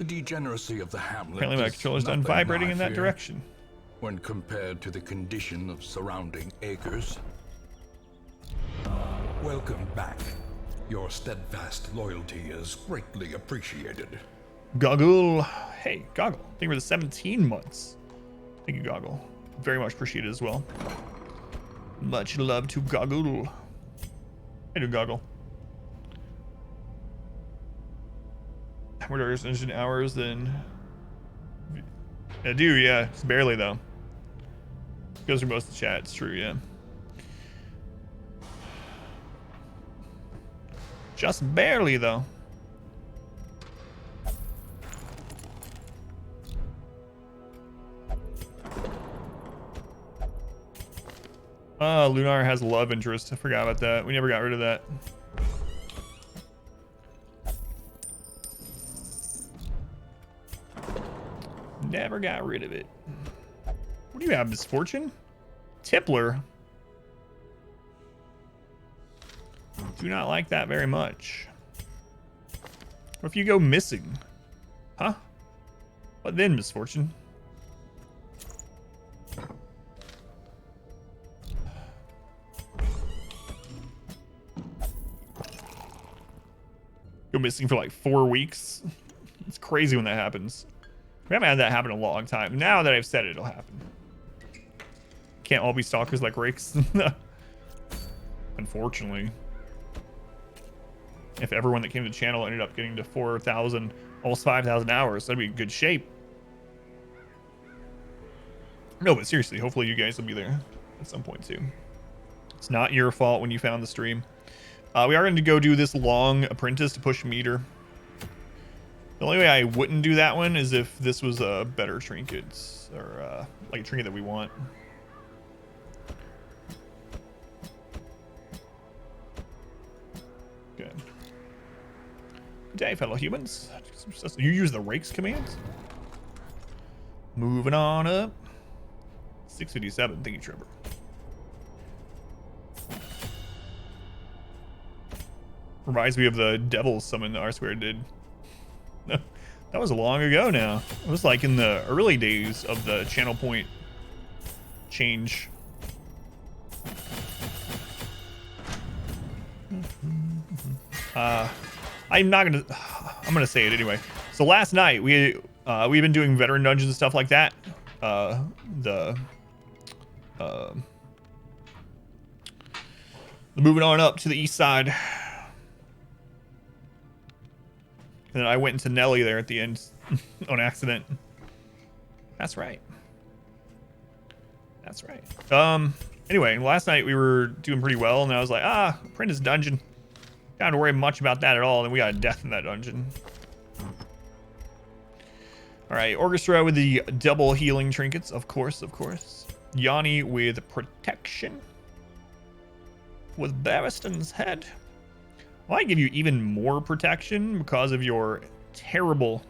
degeneracy of the hamlet Apparently my is controller's done nothing vibrating I in that fear direction. when compared to the condition of surrounding acres. Welcome back. Your steadfast loyalty is greatly appreciated. Goggle. Hey, Goggle. Thank you for the 17 months. Thank you, Goggle. Very much appreciated as well. Much love to Goggle. I do Goggle. More Darkest Engine hours than... I do, yeah. It's barely, though. Goes through most of the chat. It's true, yeah. Just barely, though. Lunar has love interest. I forgot about that. We never got rid of that. Never got rid of it. What do you have, Misfortune? Tippler. Do not like that very much. What if you go missing? Huh? What then, Misfortune? Go missing for like 4 weeks. It's crazy when that happens. We haven't had that happen in a long time. Now that I've said it, it'll happen. Can't all be stalkers like rakes. Unfortunately. If everyone that came to the channel ended up getting to 4,000, almost 5,000 hours, that'd be in good shape. No, but seriously, hopefully you guys will be there at some point too. It's not your fault when you found the stream. We are going to go do this long apprentice to push meter. The only way I wouldn't do that one is if this was a better trinket, or like a trinket that we want. Good. Good day, fellow humans. You use the rakes commands? Moving on up. 657. Thank you, Trevor. Reminds me of the devil summon the R-Squared did. That was long ago now. It was like in the early days of the channel point change. I'm gonna say it anyway. So last night we've been doing veteran dungeons and stuff like that. Moving on up to the east side. And then I went into Nelly there at the end on accident. That's right. That's right. Anyway, last night we were doing pretty well, and I was like, apprentice dungeon. Don't have to worry much about that at all. And we got a death in that dungeon. All right, Orchestra with the double healing trinkets, of course, of course. Yanni with protection. With Barristan's head. Well, I give you even more protection because of your terrible,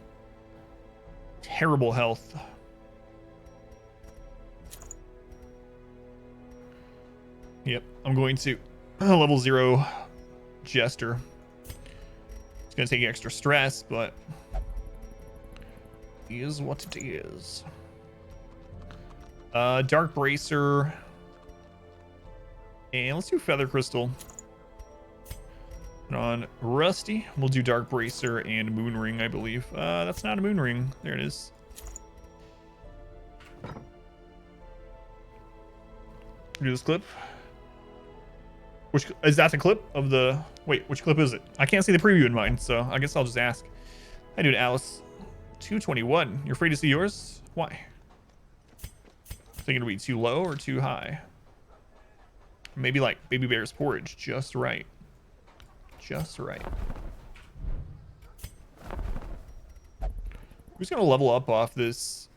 terrible health. Yep, I'm going to level 0 Jester. It's going to take extra stress, but it is what it is. Dark Bracer. And let's do Feather Crystal. And on Rusty, we'll do Dark Bracer and Moon Ring, I believe. That's not a Moon Ring. There it is. Do this clip. Which is that the clip of the... Wait, which clip is it? I can't see the preview in mine, so I guess I'll just ask. Hi, dude, Alice. 221. You're afraid to see yours? Why? Think it'll be too low or too high? Maybe like Baby Bear's porridge, just right. Just right. Who's gonna level up off this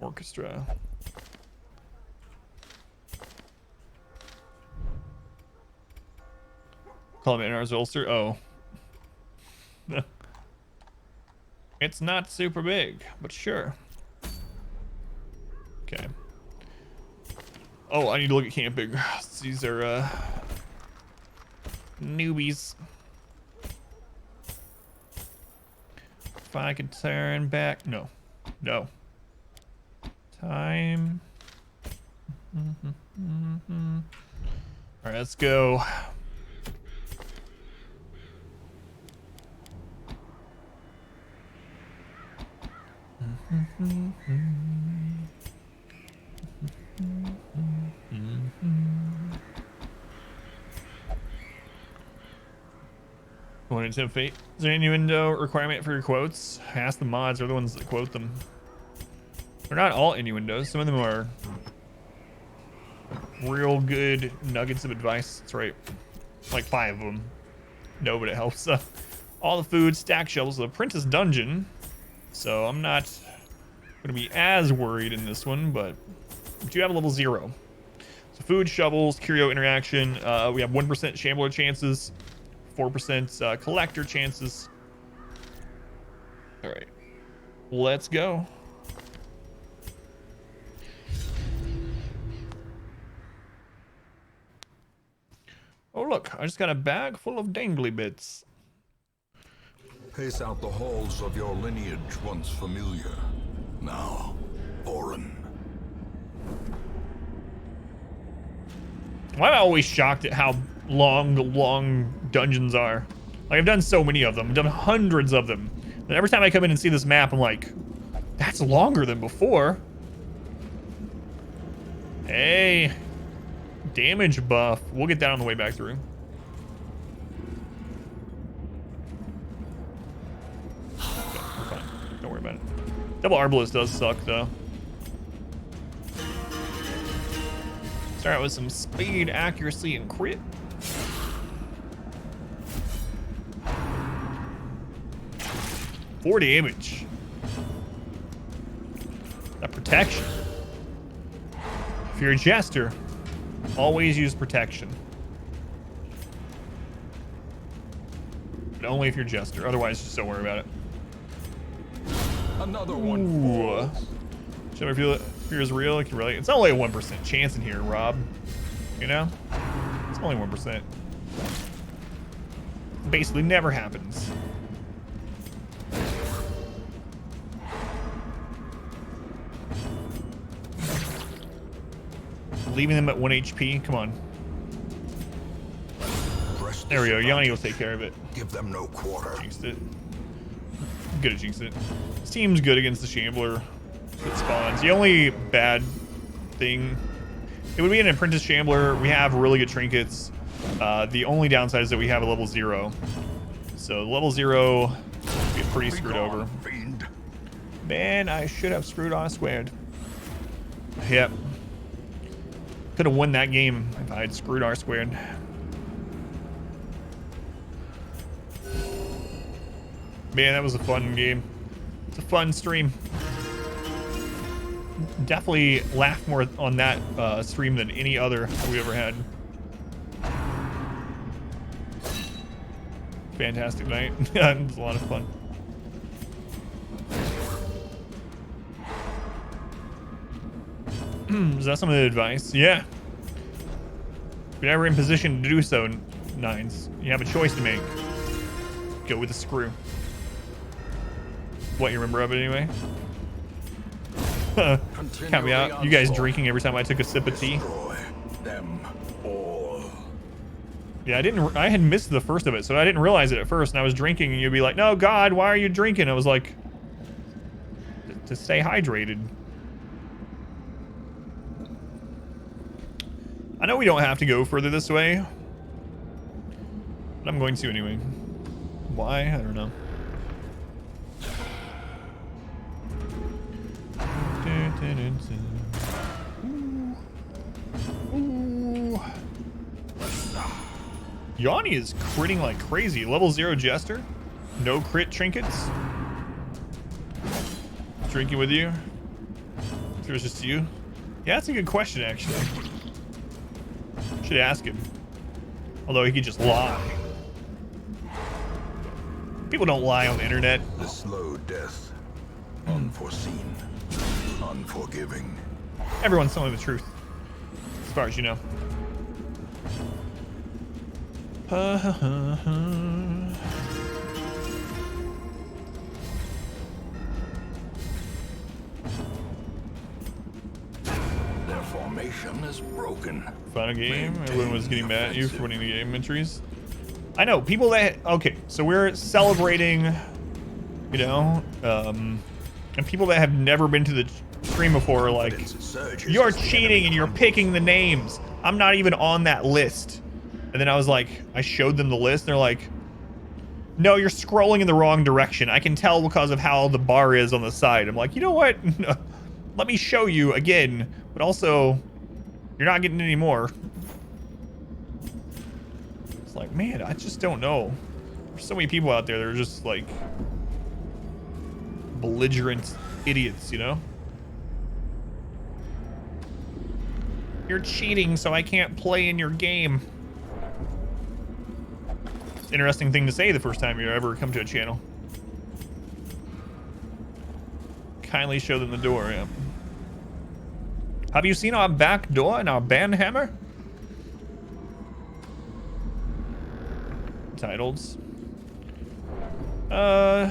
orchestra? Call him Inar's ulcer. Oh. It's not super big, but sure. Okay. Oh, I need to look at camping. These are newbies. If I could turn back. No. No. Time. All right, let's go. Wanted to fate. Is there any innuendo requirement for your quotes? Ask the mods. They're the ones that quote them. They're not all innuendos. Some of them are real good nuggets of advice. That's right. Like 5 of them. No, but it helps. All the food, stack shovels, the apprentice dungeon. So I'm not going to be as worried in this one, but we do have a level 0. So food, shovels, curio interaction. We have 1% shambler chances, 4% collector chances. All right, let's go. Oh, look, I just got a bag full of dangly bits. Pace out the halls of your lineage once familiar, now foreign. Why am I always shocked at how long dungeons are? Like, I've done so many of them. I've done hundreds of them. And every time I come in and see this map, I'm like, that's longer than before. Hey. Damage buff. We'll get that on the way back through. Okay, we're fine. Don't worry about it. Double Arbalist does suck, though. Start out with some speed, accuracy, and crit. Four damage. That protection. If you're a jester, always use protection. But only if you're jester. Otherwise, just don't worry about it. Another one. Should I feel it? Fear is real. I can relate. It's only a 1% chance in here, Rob. You know? It's only 1%. Basically never happens. Leaving them at 1 HP. Come on. There we go. Yanni will take care of it. Give them no quarter. Jinxed it. Good at jinxed it. This team's good against the Shambler that spawns. The only bad thing, it would be an apprentice Shambler. We have really good trinkets. The only downside is that we have a level 0. So level 0 would be pretty screwed over. Fiend. Man, I should have screwed on squared. Yep. Could have won that game if I had screwed R squared. Man, that was a fun game. It's a fun stream. Definitely laughed more on that stream than any other we ever had. Fantastic night. It was a lot of fun. Is that some of the advice? Yeah. If you're never in position to do so, Nines, you have a choice to make. Go with the screw. What, you remember of it anyway? Count me out. You guys drinking every time I took a sip of tea. Them all. Yeah, I had missed the first of it, so I didn't realize it at first, and I was drinking, and you'd be like, no, God, why are you drinking? I was like, to stay hydrated. I know we don't have to go further this way, but I'm going to anyway. Why? I don't know. Ooh. Yanni is critting like crazy. Level 0 Jester. No crit trinkets. Drinking with you. If it was just you. Yeah, that's a good question, actually. Should ask him. Although he could just lie. People don't lie on the internet. The slow death. Unforeseen. Unforgiving. Everyone's telling the truth. As far as you know. formation is broken. Final game. Maintain Everyone was getting the mad at you for offensive. winning the game entries. I know people that. Okay, so we're celebrating, you know, and people that have never been to the stream before are like, Confidence surges you're as the cheating enemy and you're crumbles. picking the names. I'm not even on that list. And then I was like, I showed them the list. And they're like, no, you're scrolling in the wrong direction. I can tell because of how the bar is on the side. I'm like, you know what? Let me show you again. But also, you're not getting any more. It's like, man, I just don't know. There's so many people out there that are just like belligerent idiots, you know? You're cheating, so I can't play in your game. It's an interesting thing to say the first time you ever come to a channel. Kindly show them the door, yeah. Have you seen our back door and our banhammer? Titles. No,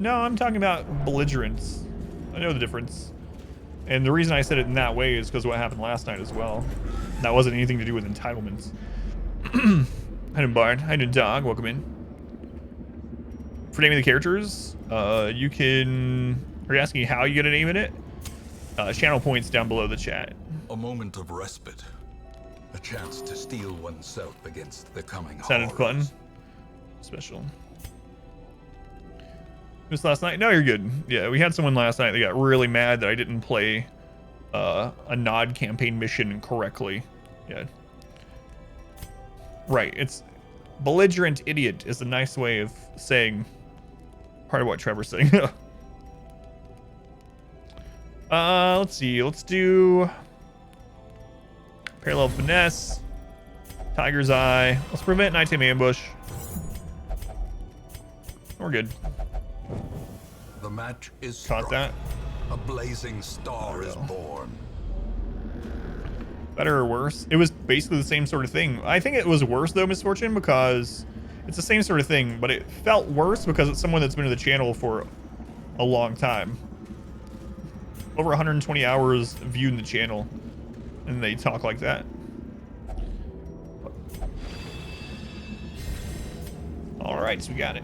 I'm talking about belligerence. I know the difference. And the reason I said it in that way is because of what happened last night as well. That wasn't anything to do with entitlements. Hi, doing Bard. Hi, doing Dog. Welcome in. For naming the characters, you can... Are you asking how you get a name in it? Channel points down below the chat. A moment of respite. A chance to steel oneself against the coming Sounded fun. horrors. Special. This last night? No, you're good. Yeah, we had someone last night that got really mad that I didn't play a nod campaign mission correctly. Yeah. Right, it's belligerent idiot is a nice way of saying part of what Trevor's saying. Let's see. Let's do parallel finesse, tiger's eye. Let's prevent nighttime ambush. We're good. The match is Caught struck. that. A blazing star is born. Better or worse? It was basically the same sort of thing. I think it was worse though, Misfortune, because it's the same sort of thing, but it felt worse because it's someone that's been to the channel for a long time. Over 120 hours viewing the channel, and they talk like that. All right, so we got it.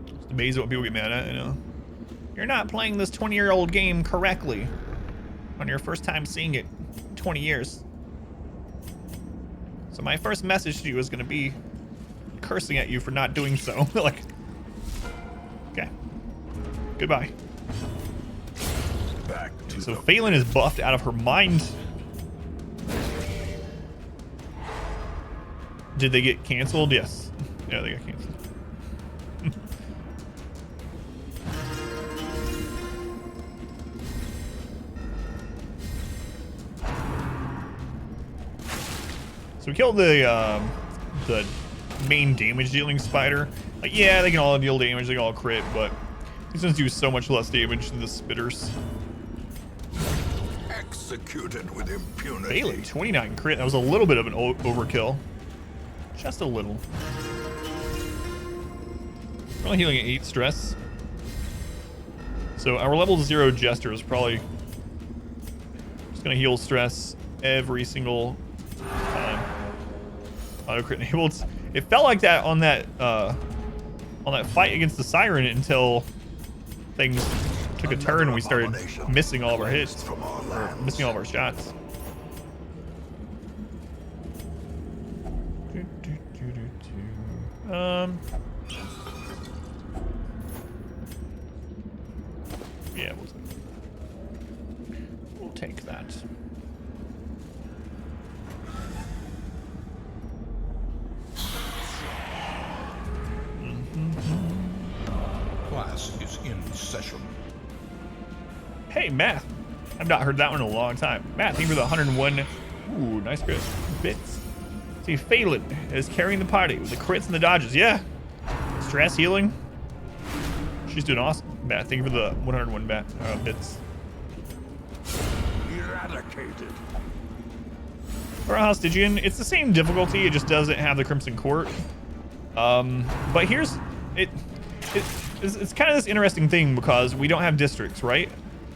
Just amazed at what people get mad at, you know. You're not playing this 20-year-old game correctly on your first time seeing it in 20 years. So my first message to you is going to be cursing at you for not doing so. Like, okay, goodbye. Back to So the Phelan is buffed out of her mind. Did they get canceled? Yes. Yeah, they got canceled. So we killed the main damage dealing spider. Like, yeah, they can all deal damage, they can all crit, but these ones do so much less damage than the spitters. executed with impunity. Bailey, 29 crit. That was a little bit of an overkill. Just a little. We're only healing at 8 stress. So our level 0 Jester is probably just gonna heal stress every single time. Auto crit enabled. It felt like that on that fight against the Siren until things took a turn and we started missing all of our hits, or missing all of our shots. Yeah, we'll take that. Class is in session. Hey, Matt. I've not heard that one in a long time. Matt, thank you for the 101. Ooh, nice crit. Bits. See, Phelan is carrying the party with the crits and the dodges. Yeah. Stress healing. She's doing awesome. Matt, thank you for the 101 bits. Eradicated. For Stygian, it's the same difficulty. It just doesn't have the Crimson Court. But here's it. it's kind of this interesting thing because we don't have districts, right?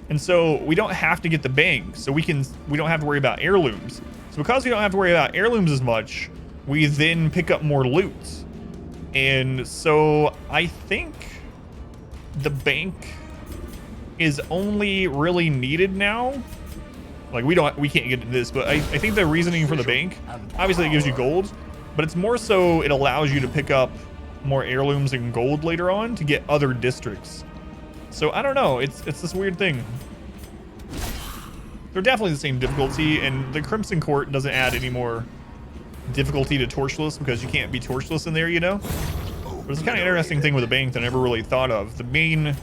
And so we don't have to get the bank, so we don't have to worry about heirlooms. So because we don't have to worry about heirlooms as much, we then pick up more loot. And so I think the bank is only really needed now. Like we can't get into this, but I think the reasoning for the bank, obviously it gives you gold, but it's more so it allows you to pick up more heirlooms and gold later on to get other districts. So I don't know, it's this weird thing. They're definitely the same difficulty, and the Crimson Court doesn't add any more difficulty to Torchless because you can't be Torchless in there, you know? But it's a kind of interesting thing with the bank that I never really thought of. The main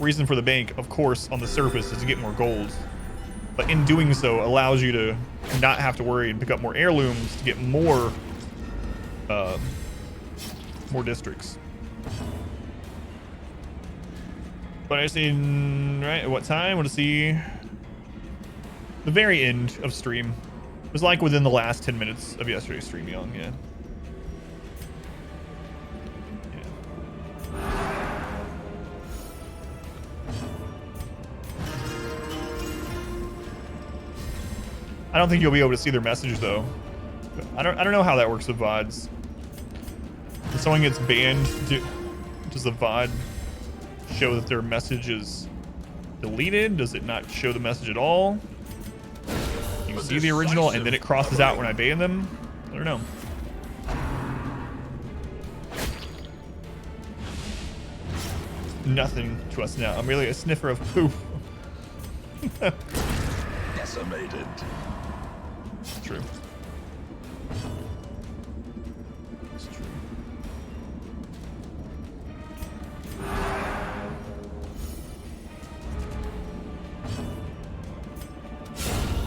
reason for the bank, of course, on the surface is to get more gold. But in doing so, allows you to not have to worry and pick up more heirlooms to get more districts. But I see, right, at what time? I want to see the very end of stream. It was like within the last 10 minutes of yesterday's stream, Young, yeah. I don't think you'll be able to see their messages though. I don't know how that works with VODs. If someone gets banned, does the VOD show that their message is deleted? Does it not show the message at all? You can see the original and then it crosses out when I ban them? I don't know. Nothing to us now. I'm really a sniffer of poop. Decimated. It's true. It's true.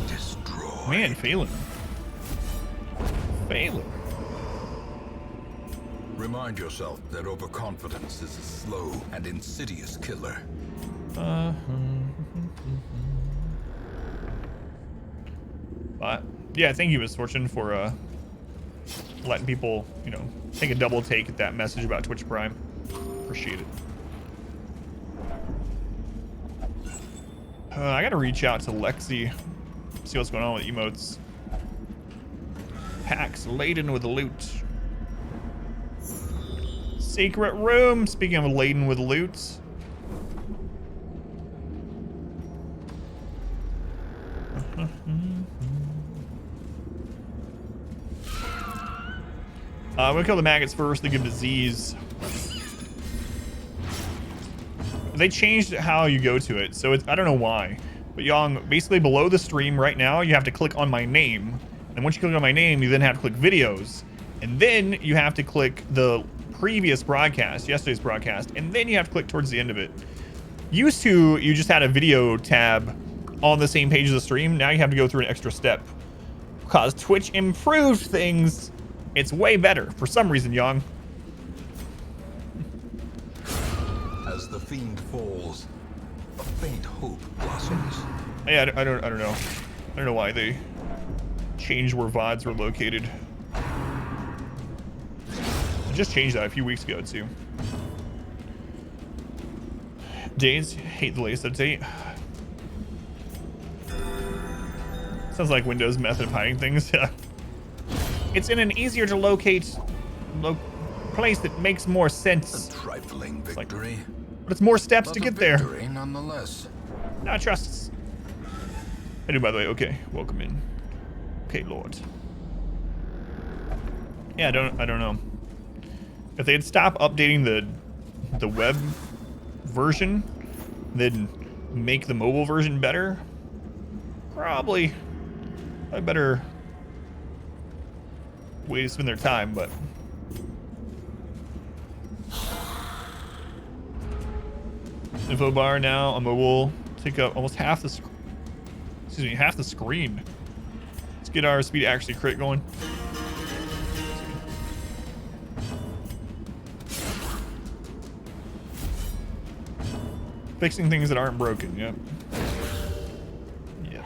Destroy. Man, Phelan. Phelan. Remind yourself that overconfidence is a slow and insidious killer. But yeah, thank you, Misfortune, for letting people, you know, take a double take at that message about Twitch Prime. Appreciate it. I gotta reach out to Lexi, see what's going on with emotes. Packs laden with loot. Secret room. Speaking of laden with loot. I'm gonna kill the maggots first. They give disease. They changed how you go to it, so it's, I don't know why. But Yang, basically below the stream right now, you have to click on my name. And once you click on my name, you then have to click videos. And then you have to click the previous broadcast, yesterday's broadcast, and then you have to click towards the end of it. Used to, you just had a video tab on the same page as the stream. Now you have to go through an extra step. Because Twitch improved things. It's way better for some reason, Yang. As the fiend falls, a faint hope blossoms. Yeah, I don't know. I don't know why they changed where VODs were located. I just changed that a few weeks ago too. Days, hate the latest update. Sounds like Windows' method of hiding things. It's in an easier to locate place that makes more sense. A trifling victory, but it's more steps but to a get there. victory nonetheless. Not trusts. I do, by the way. Okay, welcome in. Okay, Lord. Yeah, I don't know. If they'd stop updating the web version, then make the mobile version better, probably a better way to spend their time, but info bar now on mobile take up almost half the half the screen. Let's get our speed actually crit going. Fixing things that aren't broken, yep. Yep.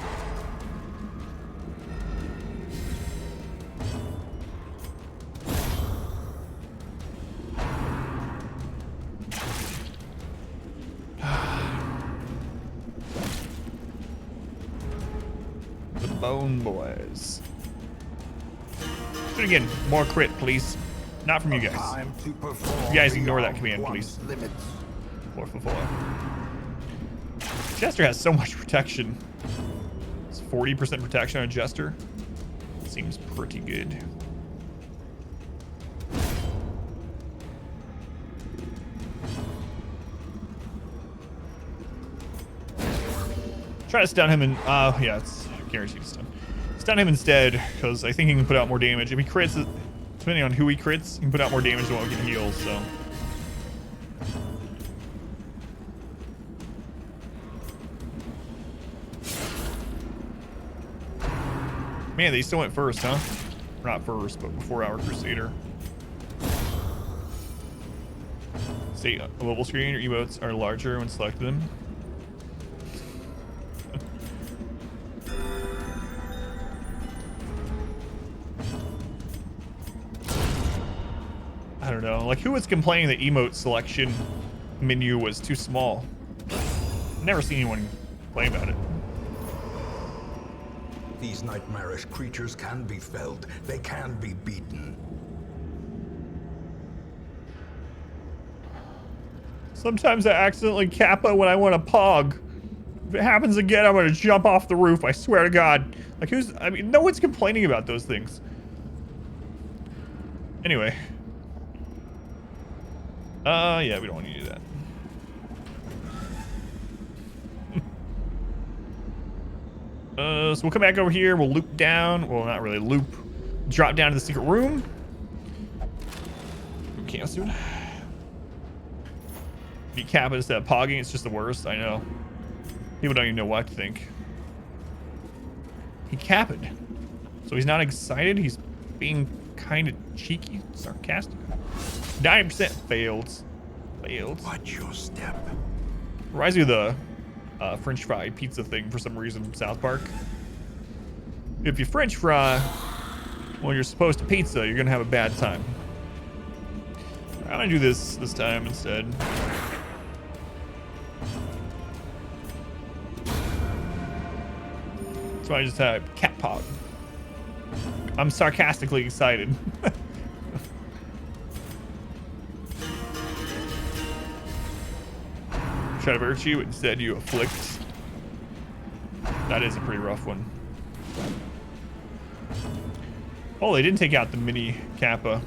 Bone Boys. Shoot again. More crit, please. Not from you guys. Time to perform You guys ignore that beyond command, please. one's limits. 4 Jester has so much protection. It's 40% protection on a Jester. Seems pretty good. Try to stun him and yeah, it's guaranteed to stun. Stun him instead, because I think he can put out more damage. If he crits, depending on who he crits, he can put out more damage than what we can heal, so. Man, they still went first, huh? Or not first, but before our Crusader. State mobile screen or emotes are larger when selected them. I don't know. Like, who was complaining the emote selection menu was too small? Never seen anyone complain about it. These nightmarish creatures can be felled. They can be beaten. Sometimes I accidentally kappa when I want to pog. If it happens again, I'm going to jump off the roof. I swear to God. Like, I mean, no one's complaining about those things. Anyway. Yeah, we don't want to do that. So we'll come back over here. We'll loop down. Well, not really loop. Drop down to the secret room. We can't soon. Be capping instead of pogging. It's just the worst. I know. People don't even know what to think. He capped. So he's not excited. He's being kind of cheeky, sarcastic. 90% failed. Watch your step. Reminds me of the French fry pizza thing for some reason from South Park. If you French fry when you're supposed to pizza, you're gonna have a bad time. I'm gonna do this time instead. So I just type cat pod. I'm sarcastically excited. Try to virtue, instead you afflict. That is a pretty rough one. Oh, they didn't take out the mini Kappa.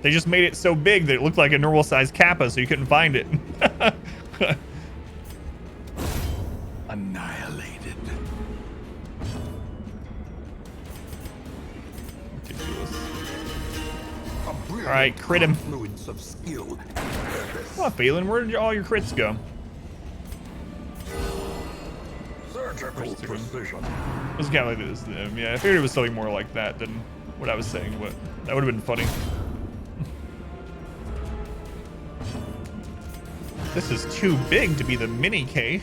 They just made it so big that it looked like a normal sized Kappa, so you couldn't find it. Annihilated. Ridiculous. All right, crit him. Confluence of skill and purpose. Come on, Phelan, where did all your crits go? Surgical precision. It was kind of like this. Yeah, I figured it was something more like that than what I was saying, but that would have been funny. This is too big to be the mini K.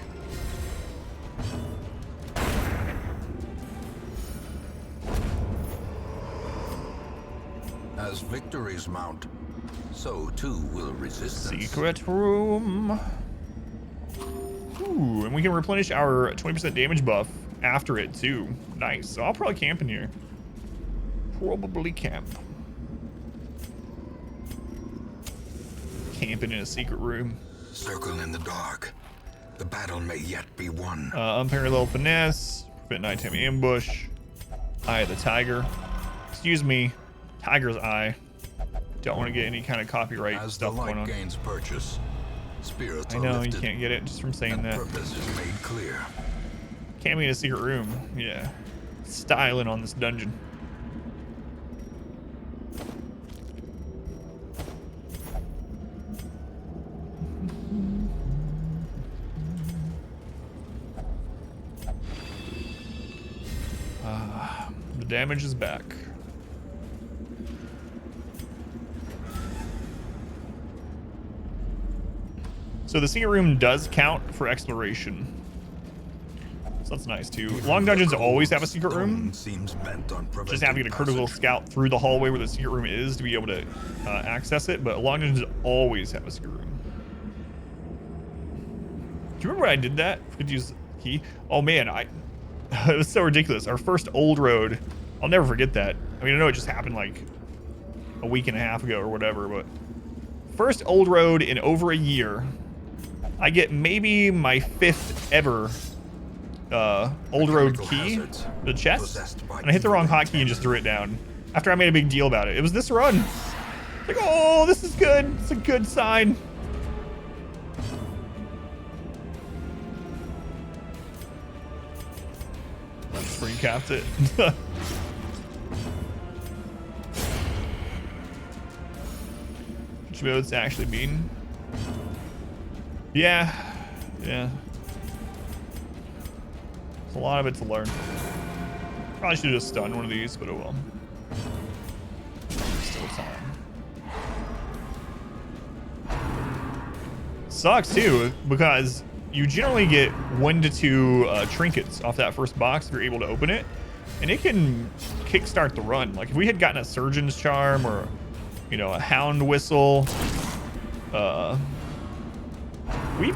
As victories mount, so too will resistance. Secret room. Ooh, and we can replenish our 20% damage buff after it too. Nice. So I'll probably camp in here. Probably camp. Camping in a secret room. Circle in the dark. The battle may yet be won. Unparalleled finesse. Prevent nighttime ambush. Eye of the tiger. Excuse me. Tiger's eye. Don't want to get any kind of copyright As stuff the light going on. gains purchase, spirits I are know, you lifted, can't get it just from saying and that. purpose is made clear. Camping in a secret room. Yeah. Styling on this dungeon. The damage is back. So the secret room does count for exploration. So that's nice too. Long dungeons always have a secret room. Seems bent on Just have to get a critical scout through the hallway where the secret room is to be able to access it. But long dungeons always have a secret room. Do you remember when I did that? Could use key. Oh man, It was so ridiculous. Our first old road, I'll never forget that. I mean, I know it just happened like a week and a half ago or whatever, but first old road in over a year. I get maybe my 5th ever old road key, the chest, and I hit the wrong hotkey and just threw it down after I made a big deal about it. It was this run. Like, oh, this is good. It's a good sign. Spring capped it. Which modes actually mean? Yeah. There's a lot of it to learn. Probably should have just stunned one of these, but oh well. Still time. Sucks too, because you generally get 1 to 2 trinkets off that first box if you're able to open it, and it can kickstart the run. Like if we had gotten a surgeon's charm or, you know, a hound whistle, we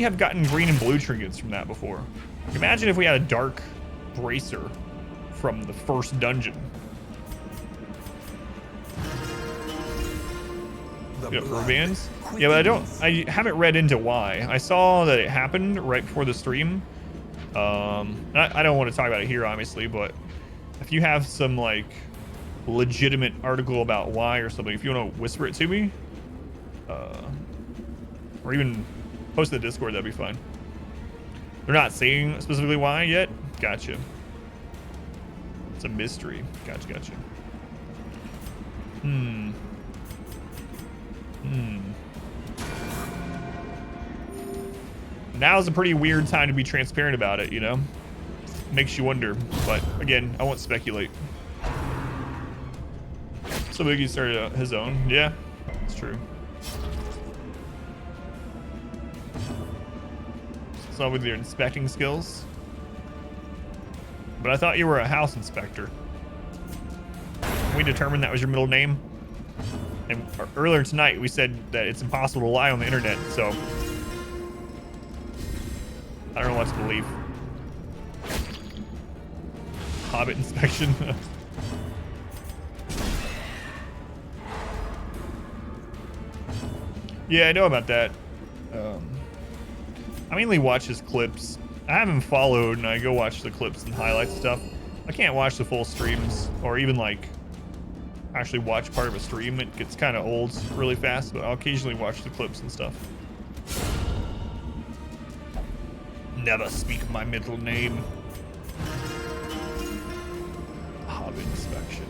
have gotten green and blue trinkets from that before. Imagine if we had a dark bracer from the first dungeon. Rubber bands? Yeah, but I haven't read into why. I saw that it happened right before the stream. I don't want to talk about it here, obviously, but if you have some like legitimate article about why or something, if you want to whisper it to me, or even post in the Discord, that'd be fine. They're not saying specifically why yet. Gotcha. It's a mystery. Gotcha. Now's a pretty weird time to be transparent about it, you know? Makes you wonder. But again, I won't speculate. So Biggie started his own. Yeah, it's true. So with your inspecting skills. But I thought you were a house inspector. We determined that was your middle name. And earlier tonight, we said that it's impossible to lie on the internet, so I don't know what to believe. Hobbit inspection. Yeah, I know about that. I mainly watch his clips. I have him followed, and I go watch the clips and highlight stuff. I can't watch the full streams, or even like actually watch part of a stream. It gets kind of old really fast, but I'll occasionally watch the clips and stuff. Never speak my middle name. Hobbit inspection.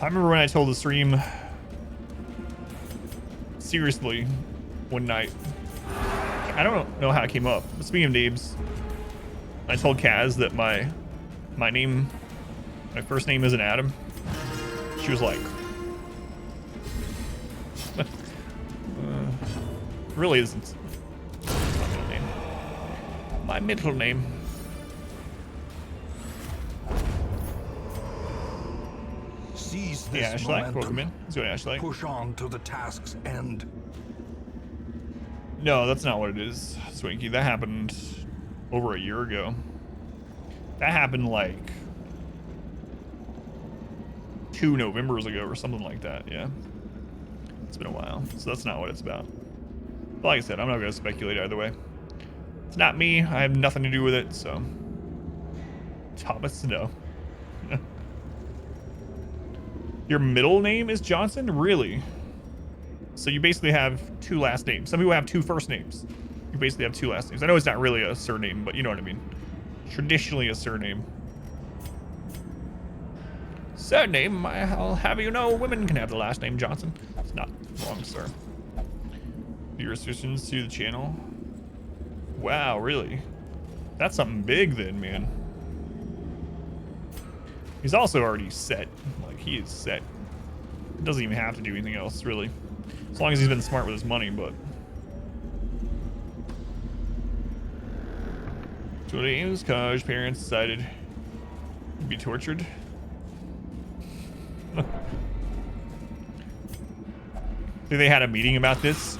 I remember when I told the stream seriously one night. I don't know how it came up. But speaking of names, I told Kaz that my first name isn't Adam. She was like, really isn't my middle name. My middle name. Seize Yeah, this Ashley, momentum. welcome in. Let's go, Ashley. Push on to the task's end. No, that's not what it is, Swinky. That happened over a year ago. That happened like 2 Novembers ago or something like that, yeah. It's been a while, so that's not what it's about. But like I said, I'm not going to speculate either way. It's not me. I have nothing to do with it, so. Thomas, no. Your middle name is Johnson? Really? So you basically have 2 last names. Some people have 2 first names. You basically have 2 last names. I know it's not really a surname, but you know what I mean. Traditionally a surname. Surname, I'll have you know, women can have the last name Johnson. It's not wrong, sir. Your restrictions to the channel? Wow, really? That's something big then, man. He's also already set. Like, he is set. Doesn't even have to do anything else, really. As long as he's been smart with his money, but. So it is because parents decided to be tortured. I think they had a meeting about this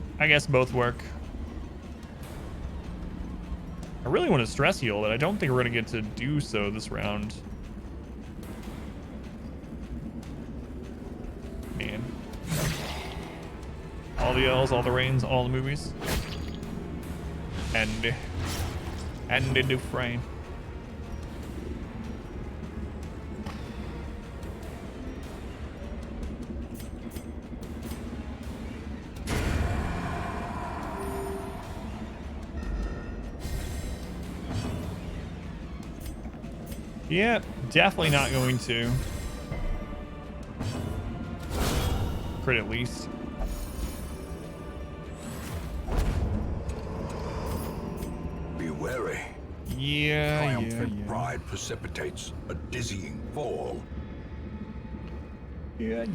I guess both work. I really want to stress heal, but I don't think we're going to get to do so this round. Man. All the L's, all the rains, all the movies. And the new frame. Yeah, definitely not going to. Crit at least. Be wary. Yeah, Triumphant pride precipitates a dizzying fall. Yeah.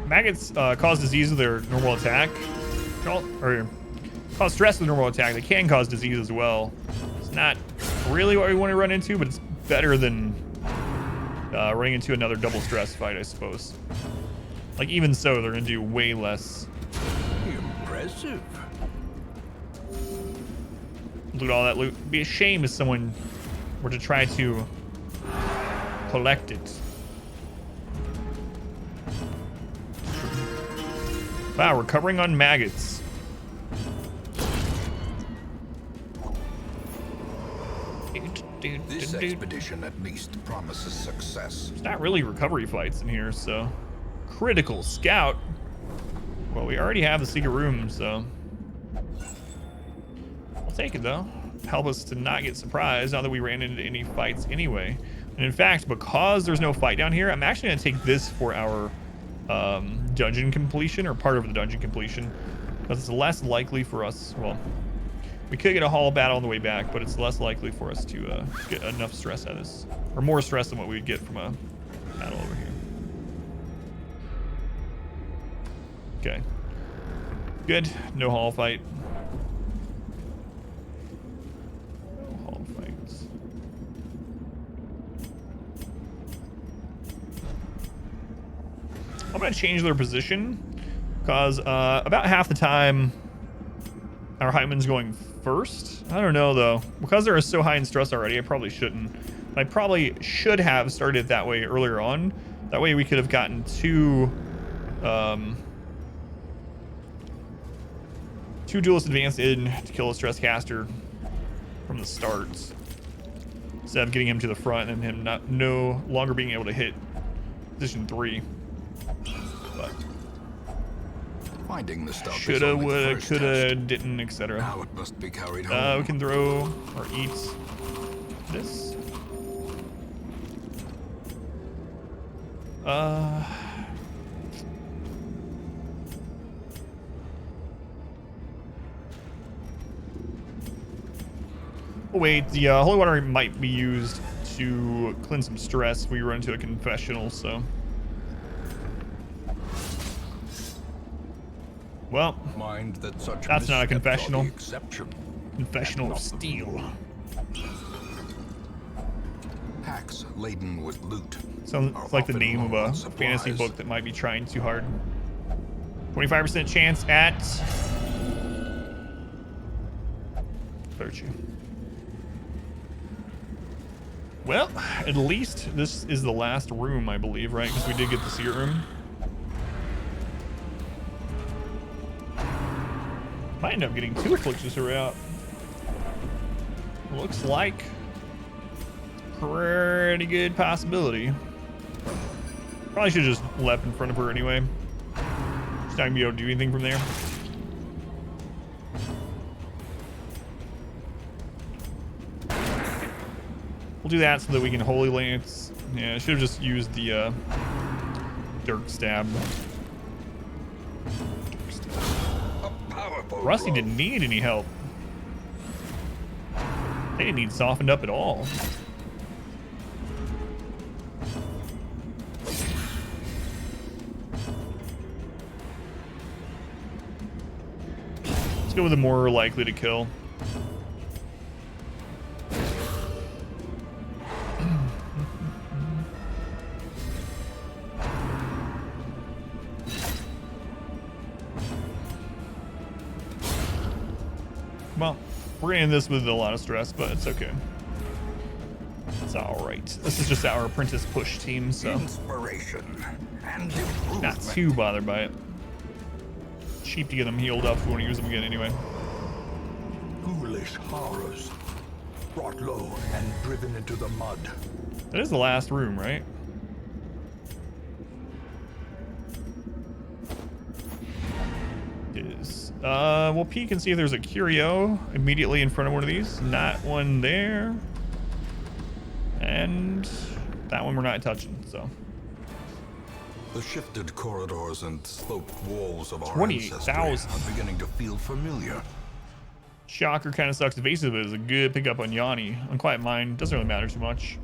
Maggots cause disease with their normal attack, or cause stress with normal attack. They can cause disease as well. It's not really what we want to run into, but it's better than running into another double stress fight, I suppose. Like, even so, they're going to do way less. Impressive. Loot all that loot. It'd be a shame if someone were to try to collect it. Wow, recovering on maggots. This expedition at least promises success. There's not really recovery fights in here, so. Critical scout. Well, we already have the secret room, so. I'll take it, though. Help us to not get surprised now that we ran into any fights anyway. And in fact, because there's no fight down here, I'm actually going to take this for our dungeon completion, or part of the dungeon completion, because it's less likely for us. Well, we could get a hall battle on the way back, but it's less likely for us to get enough stress out of this, or more stress than what we'd get from a battle over here. Okay, good. No hall fight. No hall fights. I'm going to change their position because about half the time our Hyman's going first. I don't know, though. Because they're so high in stress already, I probably shouldn't. I probably should have started that way earlier on. That way we could have gotten two duelists advanced in to kill a stress caster from the start, instead of getting him to the front and him no longer being able to hit position 3. But finding the stuff shoulda, woulda, coulda, didn't, etc. Now it must be carried home. We can throw or eat this. Oh wait, the holy water might be used to cleanse some stress if we run into a confessional, so. Well, Mind that such that's not a missteps are confessional. the exception. Confessional of steel. Packs laden with loot. Sounds are like the often name of low a on fantasy supplies. book that might be trying too hard. 25% chance at virtue. Well, at least this is the last room, I believe, right? Because we did get the secret room. Might end up getting 2 afflictions throughout. Looks like pretty good possibility. Probably should have just leapt in front of her anyway. She's not gonna be able to do anything from there. We'll do that so that we can Holy Lance. Yeah, I should have just used the Dirk Stab. Rusty didn't need any help. They didn't need softened up at all. Let's go with the more likely to kill. Well, we're gonna end this with a lot of stress, but it's okay. It's all right. This is just our apprentice push team, so Inspiration and improvement. not too bothered by it. Cheap to get them healed up if we want to use them again anyway. Ghoulish horrors, brought low and driven into the mud. That is the last room, right? It is. We'll peek and see if there's a curio immediately in front of one of these. Not one there. And that one we're not touching, so. The shifted corridors and sloped walls of our 28,000. ancestry are beginning to feel familiar. Shocker kind of sucks. Evasive is a good pickup on Yanni. Unquiet Mind doesn't really matter too much.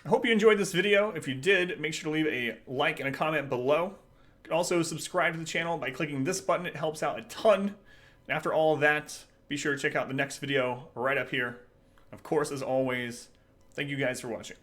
I hope you enjoyed this video. If you did, make sure to leave a like and a comment below. You can also subscribe to the channel by clicking this button. It helps out a ton. And after all of that, be sure to check out the next video right up here. Of course, as always, thank you guys for watching.